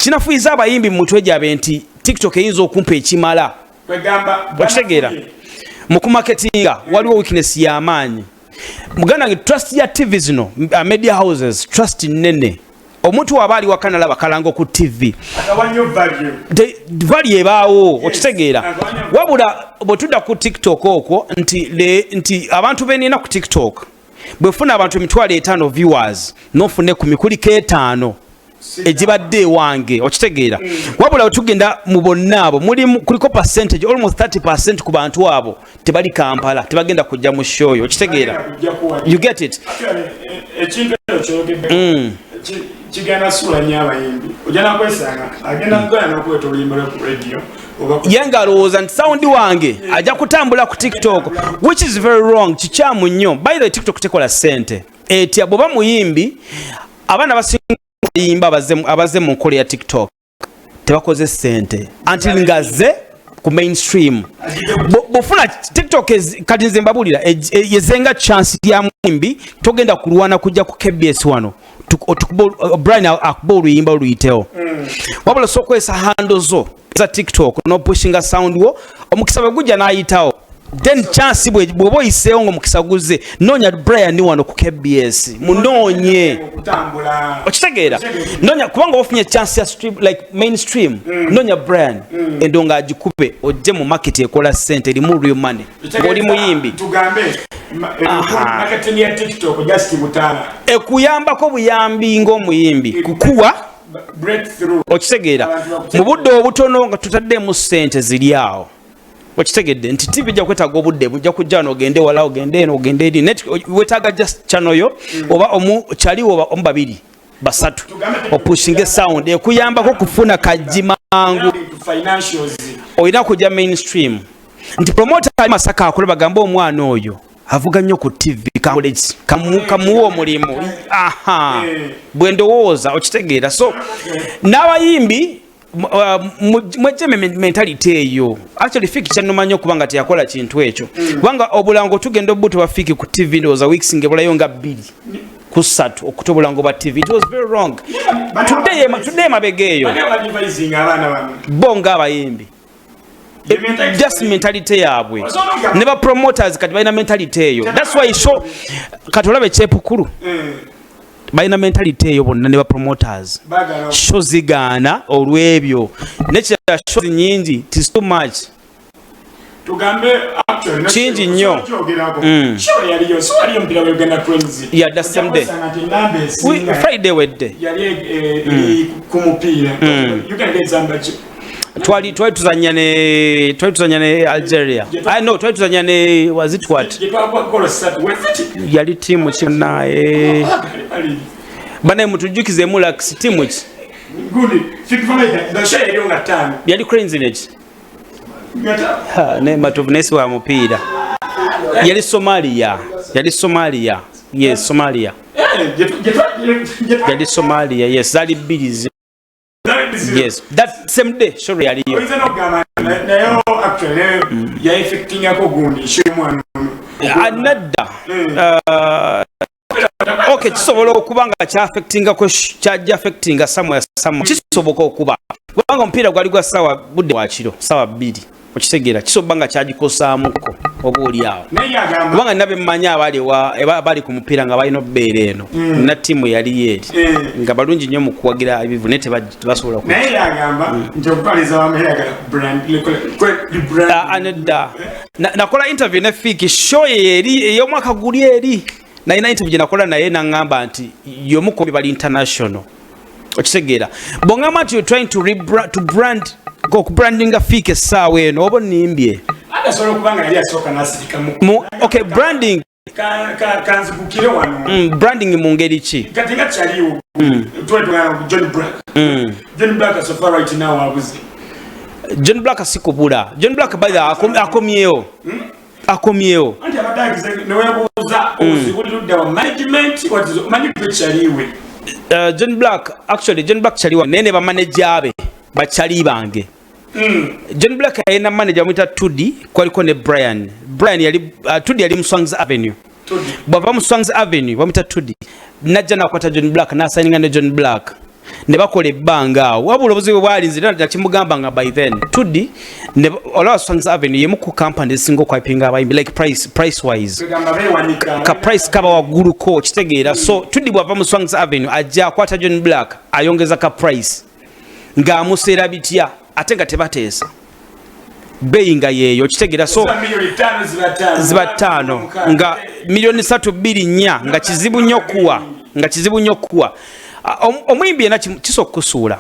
kinafuiza abayimbi mu mutwe gyabe nti TikTok eyinza okumpa ekimala okitegeera mu kumarketinga waliwo weakness y'amaanyi muganda nge trust ya TV zino media houses trust nene omuntu waba ali wakana laba kalango ku TV value ebaawo okitegeera wabula bwetudda ku TikTok okwo nti abantu benina ku TikTok bwefuna abantu 5,000 viewers nofune ku mikuliko 5 ejibadde wange okitegeera wabula otugenda mu bonna abo kuliko percentage almost 30% ku bantu abo tebali Kampala tebagenda kujja mu show yo okitegeera you get it ekintu ekyo kigana sula nyabayimbi ojana kwesanga agenda kugana kwetwa oluyimba ku radio yenga alowooza nti sound wange ajja kutambula ku TikTok which is very wrong kikyamu nnyo by the way TikTok tekola sente etya bwoba muyimbi abaana basimba abaze mu nkola ya TikTok tebakoze sente until ngaze ku mainstream bofuna TikTok kati nze mbabulira yezenga chance ya muyimbi togenda kulwana kujja ku KBS wano Brian akuba oluyimba oluyitewo wabula sokozesa handle zo za TikTok no pushinga sound wo omukisa bwe gujja n'ayitawo then chance bw'oba oyiseewo ng'omukisa guze noonya Brian ni wano ku KBS munoonye okitegeera noonya kubanga ofunye chance ya stream like mainstream noonya Brian endonga agikube ojje mu market ekola sente erimu real money ng'oli muyimbi tugambe marketing ya TikTok just mutala ekuyambako buyambi ng'omuyimbi kukuwa breakthrough okitegeera mu budde obutono nga tutaddemu sente ziri awo okitegedde nti TV jja kwetaaga obudde bujja kujja n'ogende wala ogende eno ogende eri net wetaaga just channel yo oba kyaliwo oba omubabiri basatu opushinge sound ekuyambako kufuna kajimangu olina kujja mainstream nti promoter ali Masaka akole bagamba omwana oyo avuga nnyo ku TV kamuwa omulimu bwe ndowooza okitegeera so n'abayimbi mwejje mentality eyo actually fiki kyanumanya okubanga teyakola kintu ekyo kubanga obulango tugenda obuto bafiki ku TV ndowooza weeks ngebulayo nga 2 ku 3 okuta obulango ba TV it was very wrong today mabegeeyo bonga abayimbi just mentality yabwe never promoters kati balina mentality eyo that's why show katolabe kyepukulu balina mentality eyo bonna ne ba promoters show zigana olwebyo nekya show nyingi it is too much tugambe actually kingi nnyo show yaliyo so aliyo mpira we Uganda Cranes yeah that's some day Friday wedde yali kumupira you can get somebody twali tuzanya ne Algeria I know twali tuzanya ne was it what yali team china bana mutujukize mulax team ki good the show yali nga tano yali Cranes in it ne matovnesi wa mupira yali Somalia yes Somalia yali Somalia yes zali bilizi yes that same day sorry aliyo nayo actually ya affecting yako gundi shimwana another okay kisobola okubanga kya affecting ko kya affecting somewhere kisoboka okuba kubanga mpira gwali gwa sawa budde wa kiro sawa 2 okitegeera kisobanga kyagikosaamuko oba oli awo kubanga nabe mmanya abali ku mupiira nga balina obbeera eno na tiimu yali yeeri nga balungi nnyo mu kuwagira ebivu naye tebasobola naye yagamba nti okupaliza wameraga anedda nakola interview ne Fiki show eri ey'omwaka guli eri nalina interview nakola naye naŋŋamba nti y'omuko bali international okitegeera bw'oŋŋamba nti you're trying to brand branding Fiki essaawa eno oba nimbye agasobola okubanga yali asooka n'asirika mu okay branding kanzibukire wano branding mu ngeri ki kati nga kyaliwo twetugana John Black so far right now abuze John Black asikubula John Black by the akomyewo anti abadagize newebuuza ozibulidde wa management kyaliwe John Black kyaliwa nene bamanager be bachali bange John Black ayina manager mwita Tudi kwaliko ne Brian yali Tudi yali Muswangs Avenue bava Muswangs Avenue bamita Tudi najja nakwata John Black na signing ne John Black ne bakola ebbanga awo wabula obuzibu bwalinze era nakimugamba nga by then Tudi ne olwa Songs Avenue yemu ku company esinga okwipinga abayimbi like price wise ka price kaba waggulu ko kitegeera so Tudi bwava mu Songs Avenue ajja akwata John Black ayongeza ka price nga amuseera bitya ate nga tebateesa bei nga yeeyo kitegeera so ziba 5 nga milioni 3.4 nga kizibu nnyo kuwa omuyimbi yena kiso okusuula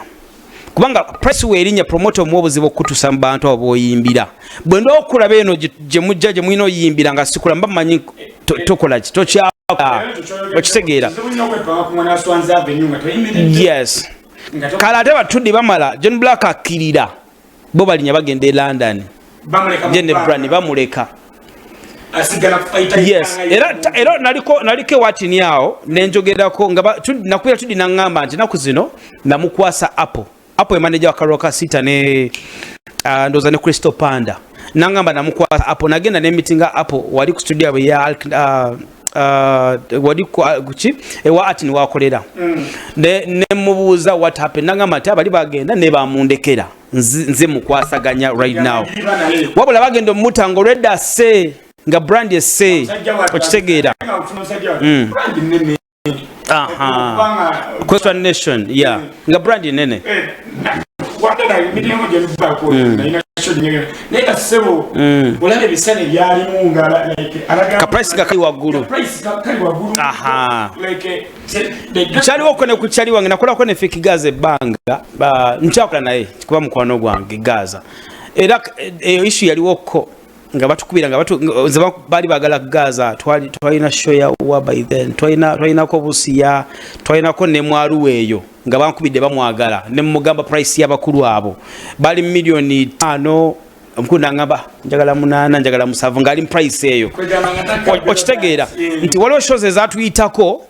kubanga price weerinnya promoter mu obuzibu okutusa mu bantu abo boyimbira bwe ndo okulaba eno gye mujja gye mwino oyimbira nga sikula mba manyi tokola ki tokya okitegeera yes kale ate batudde bamala John Black akkirira bo balinya bagenda e London jene brand bamuleka yes era naliko watini yao nenjogerako nga nakuya tudi nangamba nti naku zino namukwasa Apple manager wa Karoka Sita ne ndoza ne Crystal Panda nangamba namukwasa Apple nagenda ne meeting Apple wali ku studio ya wali kuchi ewa atini wakolera ne mubuuza what happened nangamba ati abali bagenda ne bamundekera nze mukwasaganya right now wabula bagenda mutango redda se nga brand esse okitegeera question nation yeah nga brand nene ka price ga kali waggulu kyaliwo kone ku kyali wange nakola kone fiki gaza ebbanga nkyakola naye kuba mukwano gwange gaza era issue yaliwoko nga batukubira nga bali bagala gaza twalina show ya wa by then twalina ko busiya twalina ko ne mwaru eyo nga bankubidde bamwagala ne mugamba price y'abakulu abo bali milioni 5 omukunda ngamba njagala 8 njagala 7 ngali price eyo okitegeera nti waliwo shows ezatuyitako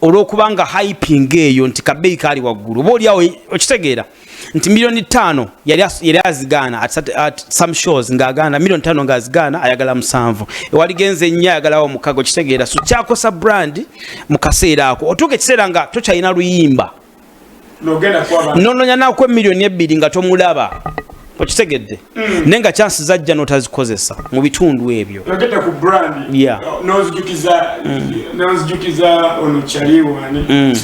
olwokubanga hyping eyo nti kabeyi kali waggulu boli awo okitegeera nti milioni 5 yali azigana at some shows ngagana milioni 5 ngazigana ayagala 7 waligenze nnyo ayagalawo mukago kitegeera so kyakosa brand mukaseera ako otuke kiseera nga tokyalina luyimba nononya nakwe milioni 2 nga tomulaba okitegedde nenga chance zajja notazikozesa mu bitundu ebyo ogenda ku brand yeah nozijukiza ono chaliwo ani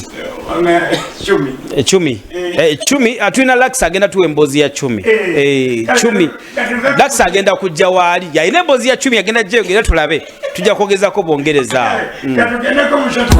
chumi atwina Lax agenda tuwe mbozi ya chumi chumi Lax agenda kujja wali ya ine mbozi ya chumi agenda jengera tulabe tujja kogeza ko bongereza katugenda ko mushoto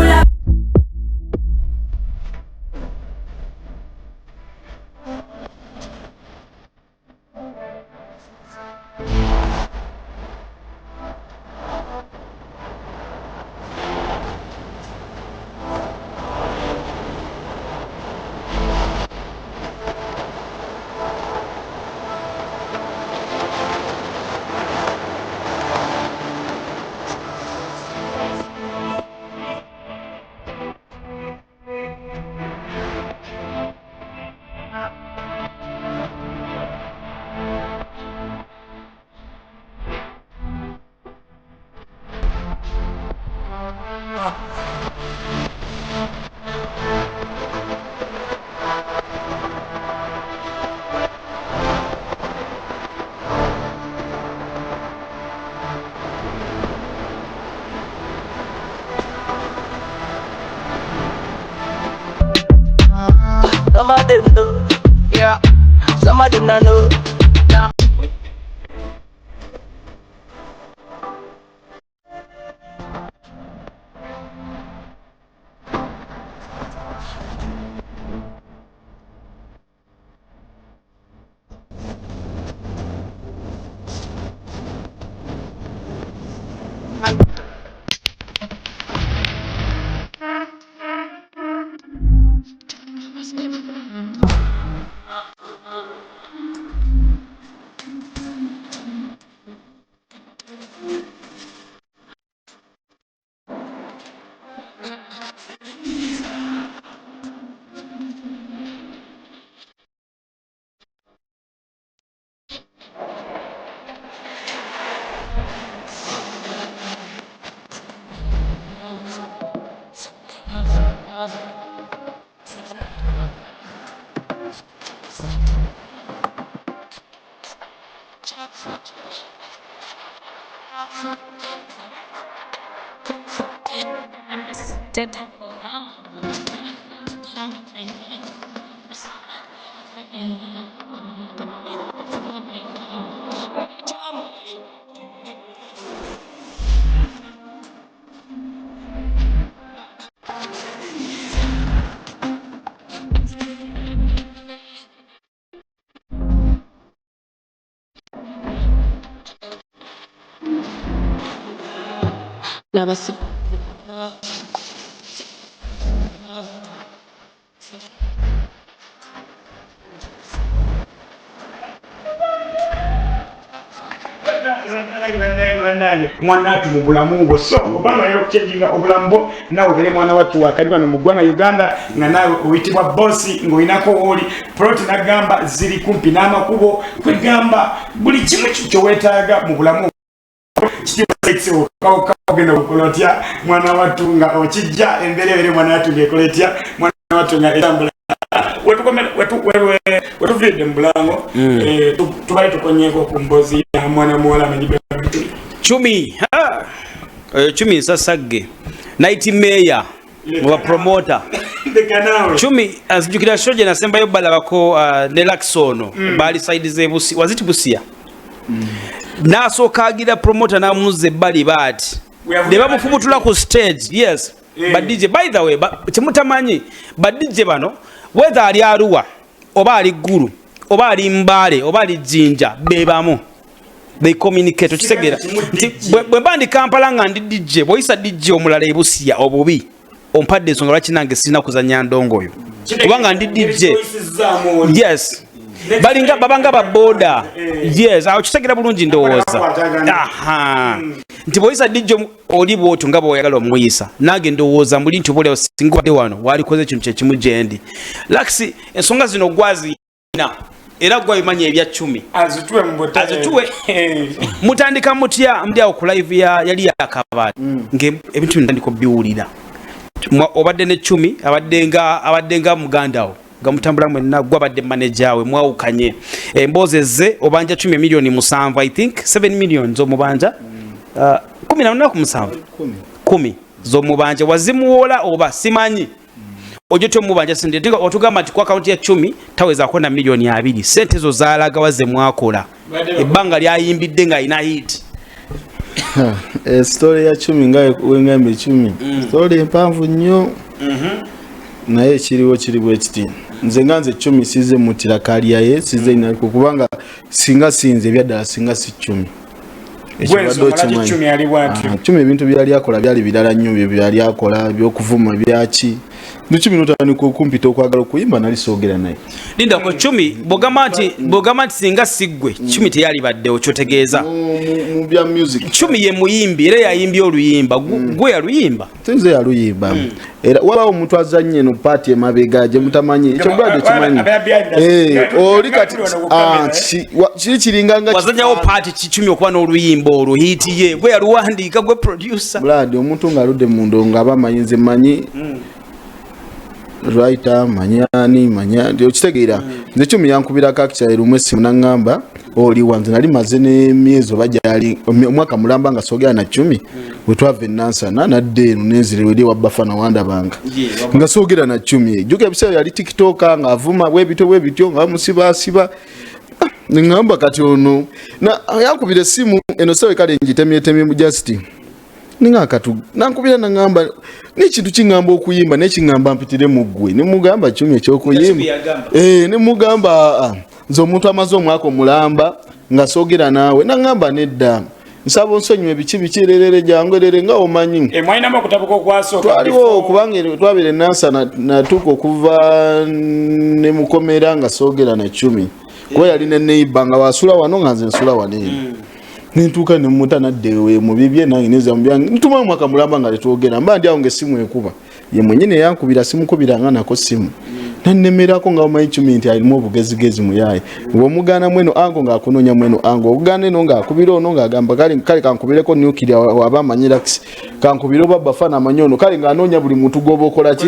Some of them know, yeah. Some of them not know. Nah. mwana atu mu bulamu bwo so obanga yokuchenjinga obulambo nawe bere mwana watu wakaliwa no mugwana Uganda nga nawe uitibwa bossi ngoinako oli proti nagamba ziri kumpi n'amakubo kwegamba buli kimu kyo wetaaga mu bulamu kitibwa okagenda okukolotya mwana watu nga okijja emberebere mwana watu ngekolotya mwana watu nga etambula wetuvide mu bulango tubale tukonyeko ku mbozi ya mwana muwala amenyibwa Chumi Chumi nsasagge night mayor wa promoter Chumi azijukira shoje nasembayo balabako ne Laksono bali side ze busi waziti busia naso kagira promoter na muze bali bati ne bamufubutula ku stage yes but DJ by the way timutamanyi but DJ bano whether ali aruwa oba ali guru oba ali mbale oba ali jinja bebamu they communicate kisegera bwe bandi Kampala nga ndi DJ boyisa DJ omulala ebusia obubi ompadde songa lwaki nange sina kuzanya ndongo yo kubanga ndi DJ yes balinga babanga baboda yes awo kisegera bulungi ndowooza aha nti boyisa DJ oli bwotu ngabo oyagala omuyisa nange ndowooza muli nti obole singwa de wano wali koze kintu kye kimu gyendi laksi ensonga zino gwazi na era gwa imanye ebya 10 azituwe mbotale azituwe mutandika mutya mdya ku live ya yali yakabati nge ebintu ndandiko biwulira obadde ne 10 abaddenga mugandawo gamutambula mwenna gwa badde manager we mwawukanye embozeze obanja 10 milioni musanvu I think 7 million zo mubanja 10 na ku musanvu 10 zo mubanja wazimuwola oba simanyi ojote mubanja sente ndika otugamba ati kwa account ya 10 taweza kwenda milioni 2 sente zo zalaga waze mwakola ebanga lyayimbidde nga ina hit story ya 10 ngaye wengambe 10 story empanvu nnyo naye kiriwo ekiti nze nganze 10 size mutira kaliya ye size ina kubanga singa sinze byaddala singa si 10 Gwenzo malaji 10 ali bwati 10 ebintu byali akola byali bidala nnyo byo byali akola byokuvuma byaki Nuchi minuta ni kukumpita okwagala kuyimba nali soogera naye. Linda ko 10 bogamati singa sigwe 10 teyali badde okyotegeeza. Mu bya music. 10 ye muyimbi era yayimbi oluyimba gwe yaluyimba. Tenze yaluyimba. Era waba omuntu azanye no party emabega je mutamanyi ekyo bwade kimanyi. Oli kati kiri kiringanga wazanyawo party 10 okuba n'oluyimba olwo hit ye gwe yaluwandiika gwe producer. Brad omuntu ngaludde mu ndongo abamanyize manyi. Writer manya ndio kitegeera nze 10 yankubira kakya erumwe simunangamba oli wanze nali maze ne myezo bajali omwaka mulamba nga sogera na 10 wetwave nansa na denu nenzire wedi wabafana wanda banga nga sogera na 10 juke bisale yali TikTok nga avuma webito nga musiba ngamba kati ono na yankubira simu eno sawe kale njitemye mu Justin ninga katu nankubira nangamba n'ikintu kingamba okuyimba n'ekingamba mpitire muggwe ne mugamba 10 ekyokuyimba ne mugamba nzo omuntu amaze omwaka mulamba nga sogera nawe nangamba nedda nsabo nsonywe bikirerere jangwerere nga omanyi mwalina makutabuko kwasoka twaliwo kubanga twabire nansa na tuko kuva ne mukomera nga sogera na 10 kwa yali ne neighbor nga wasula wano nga nze nsula wanene nintuka ne mutana dewe mu bibye nange neza mbyange ntuma mwaka mulamba nga letwogera mba ndi aonge simu ekuba ye mwenyine yankubira simu kubira ngana ko simu nannemerako nga omanyi 10 nti alimo obugezigezi muyaye wo mugana mweno ango nga akunonya mweno ango ogane no nga akubira ono nga agamba kale kankubireko nuclear wabamanyira kankubira baba fana amanyono kale nga anonya buli muntu gobo kola ki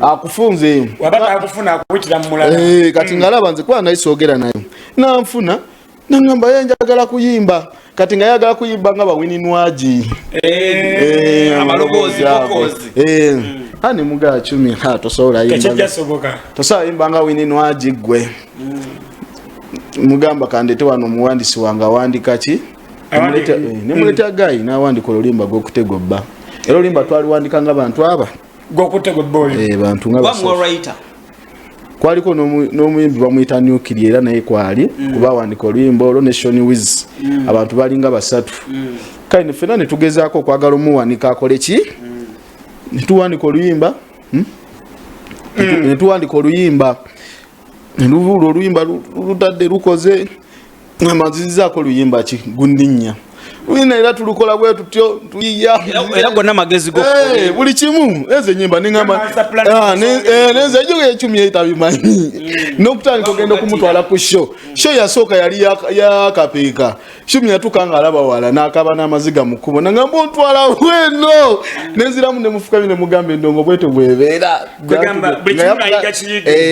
akufunze wabata akufuna akuwitira mu mulala kati ngalaba nze kwa naisogera nayo nanfuna nangamba yenjagala kuyimba kati nga yagala kuyimba nga bawini nwaji amalobozi bokozi ani muga 10 ha tosobola kachajja soboka tosobola imbanga winino agigwe mugamba kandete wano muwandisi wanga wandika ki nemuleta gayi nawandika olulimba gwokutegwa bba era olulimba twaliwandika nga bantu aba gwokutegwa boyo bantu nga kwaliko n'omuyimbi bamuyita Nukiri era naye kwali kuba wandika oluyimba olwo ne Shoni Wiz abantu balinga basatu kale ne fena ne tugezaako okwagala omuwanika akole ki ne tuwandika oluyimba ne tuwandika oluyimba Nduvulo oluyimba lutadde lukoze amazizaako oluyimba ki gundinya wina era tulukola bwe tutyo tuyiya era gonna magezi go buli kimu eze nyimba ningamba neze ejo echumi etabimanyi nokutandika ogenda kumutwala ku show yasooka yali yakapeka shumi yatukanga alaba wala nakaba n'amaziga mukubo nangamba ontwala weno neziramu ne mufuka bine mugambe ndongo bweto bwebeera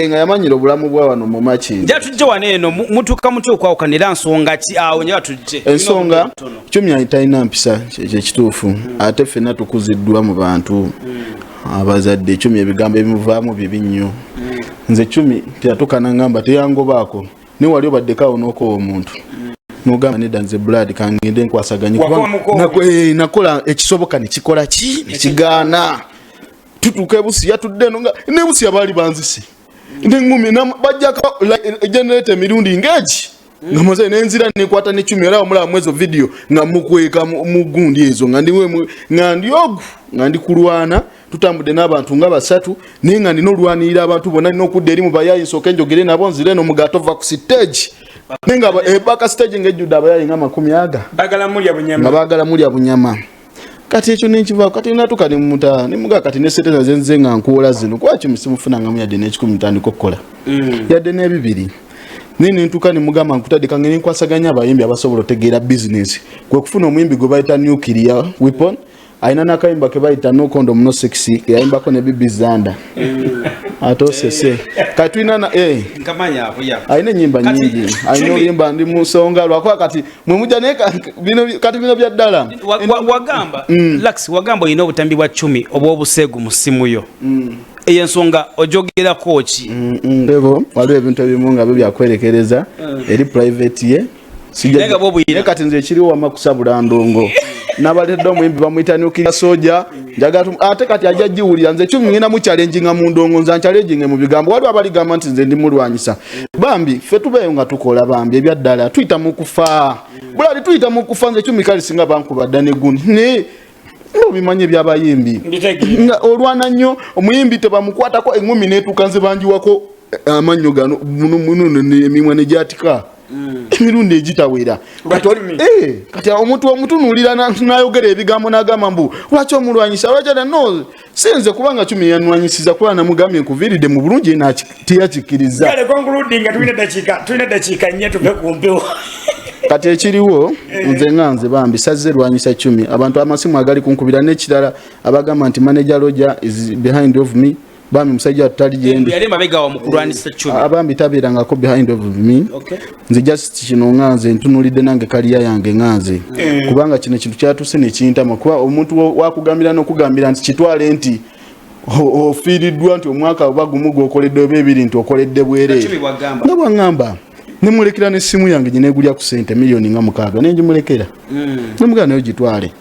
nga yamanyira obulamu bwa wano mu maki njatujje waneeno mutuka mutyo okwawokanira nsonga ki awo nje batujje ensonga chumi aitaina mpisa kituufu ate fena tukuziddwa mu bantu abazadde chumi ebigambo ebimuvaamu bibi nnyo nze chumi teyatukana ngamba teyangobaako ne wali obaddekawo n'okowa omuntu nogamba nedda nze blood kangende nkwasaganye nakola ekisoboka nekikola ki nekigaana tutuuka ebusi yatudde no nga nebusi abaali banzise nengumi bajjako generator emirundi ng'egi nga maze nenzira nekwata ne 10 era omula mwezo video nga mukweka mugundi ezo nga ndiwe nga ndiogu nga ndikulwana tutambudde n'abantu nga basatu ninga ndinolwanira abantu bonna n'okudde eri mu bayayi soke njogere nabo nzire no mugato va ku stage ninga baka stage ngejjuda abayayi nga 10 bagala mulya bunyama kati ekyo nenkiva kati natuka ne muta ne muga kati ne seteza zenze nga nkuola zino kwachi musimufuna nga muyadde ne 10 tandiko kola yadde ne 2 nini ntuka ni mugamba nkutadde kangeni nkwasaganya abayimbi abasobola otegeera business kwe kufuna omuyimbi gwe bayita nuclear weapon aina nakayimba ke bayita no condom no sexy yayimbako ne bibi zanda atosese katwina na nkamanya apo ya aina nyimba nyingi aina yimba ndi musonga lwakwa kati mwemuja ne kati bino bya ddala wagamba lax wagamba ino obutambi bwa 10 obwo obusegu musimu yo eyensonga ojogera kochi ndebo waliwo ebintu ebimu nga byakwerekereza eri private ye sijja kati nze ekiriwo wamakusabula ndongo nabaledde omuyimbi bamuyita Nuclear soja njagatu ate kati ajja jiwulira nze 10 ngenda mu challenge nga mu ndongo nza challenge mu bigambo waliwo abaligamba nti nze ndi mulwanyisa bambi fe tubeyo nga tukola bambi ebyaddala tuyita mu kufa bulali tuyita mu kufa nze 10 kali singa bankubadda ne gundi ne obimanye byabayimbi olwana nnyo omuyimbi tebamukwatako engumi netukanze banjiwako amanyo gano muno emimwa negyatika emirundi egitawera kati omuntu nulira nayogera ebigambo nagamba mbu lwaki omulwanyisa lwajana no senze kubanga 10 yanwanyisiza kuba namugambye nkuviridde mu bulungi teyakikiriza tulina dakiika nnyo tuve ku mpewo kati ekiriwo nze nganze bambi sazze lwanyisa 10 abantu amasimu agali kunkubira n'ekirala abagamba nti manager Roger is behind of me bambi musajja tutali gyendi yali mabega wa mukulwanisa 10 abambi tabirangako behind of me nze just kino nganze ntunulidde nange kaliya yange nganze kubanga kino kintu kyatuse nekintama kuba omuntu wakugambira n'okugambira nti kitwale nti ofiiriddwa nti omwaka obagumu gwokoledde oba ebiri nti okoledde bwereere nga bwangamba nemulekera n'essimu yange ginegulya ku sente milioni nga 6 nenjimulekera nemugana nayo gitwale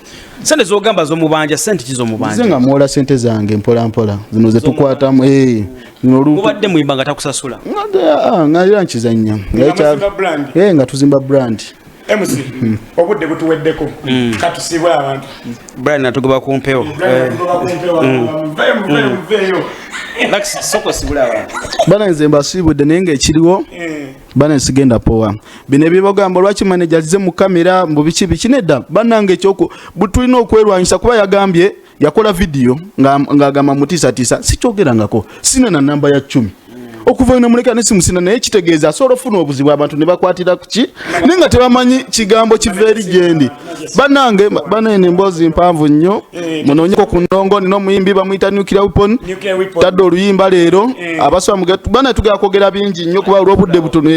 sente zogamba z'omubanja sente kizo mubanja nga mwola sente zange mpola mpola zino ze tukwatamu zino obadde muyimba nga takusasula nga era nkizannya nga tuzimba brand MC obudde butuweddeko katusibwe abantu brand natugoba ku mpewo lax soko sibula abantu bana nze mbasibudde naye nga ekiriwo bana nsigenda powa bino ebyebagamba lwaki manager alize mu kamera mbu biki nedda banange ekyoko butulina okwerwanyisa kuba yagambye yakola video nga agamba mutiisatiisa sikyogerangako sina na namba ya 10 okuva na muleka nesi musina naye kitegeeza asobola ofuna obuzibu abantu ne bakwatira kuki nenga tebamanyi kigambo kiva eri gyendi banange banene mbozi mpanvu nnyo munoonyeko ku ndongo nina omuyimbi bamuyita nuclear weapon tadde oluyimba leero abasoba mugetu bana tugera kwogera bingi nnyo kuba olw'obudde butono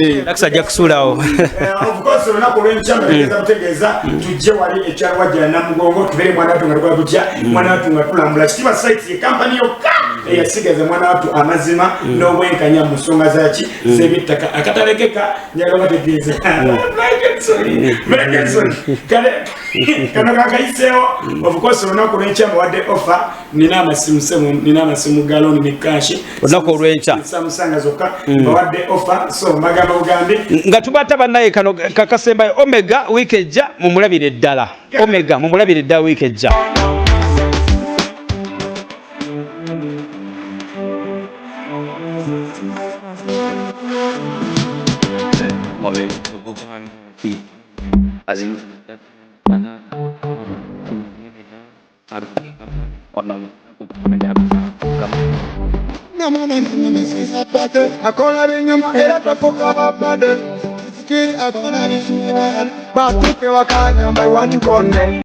ajja kusuulawo of course olunaku lw'enkyama tegeeza butegeeza tujje wali ekyalo wajja namugongo tubere mwana watu nga tukola tutya mwana watu nga tulambula kitiba site ye kampani yokka eyasigaza mwana watu amazima n'obwenkanya mu nsonga zaki z'ebyettaka akatalekeka njagala bategeeza kano kakayiseewo of course olunaku lw'enkyama wadde offer nina amasimu galoni ne kashi olunaku olw'enkya samusanga zokka bawadde offer so magamba bugambi nga tubata bannaye kano kakasembayo omega wiiki ejja mumulabire eddala omega mumulabire eddala wiiki ejja But if you are kind, I'm by one corner.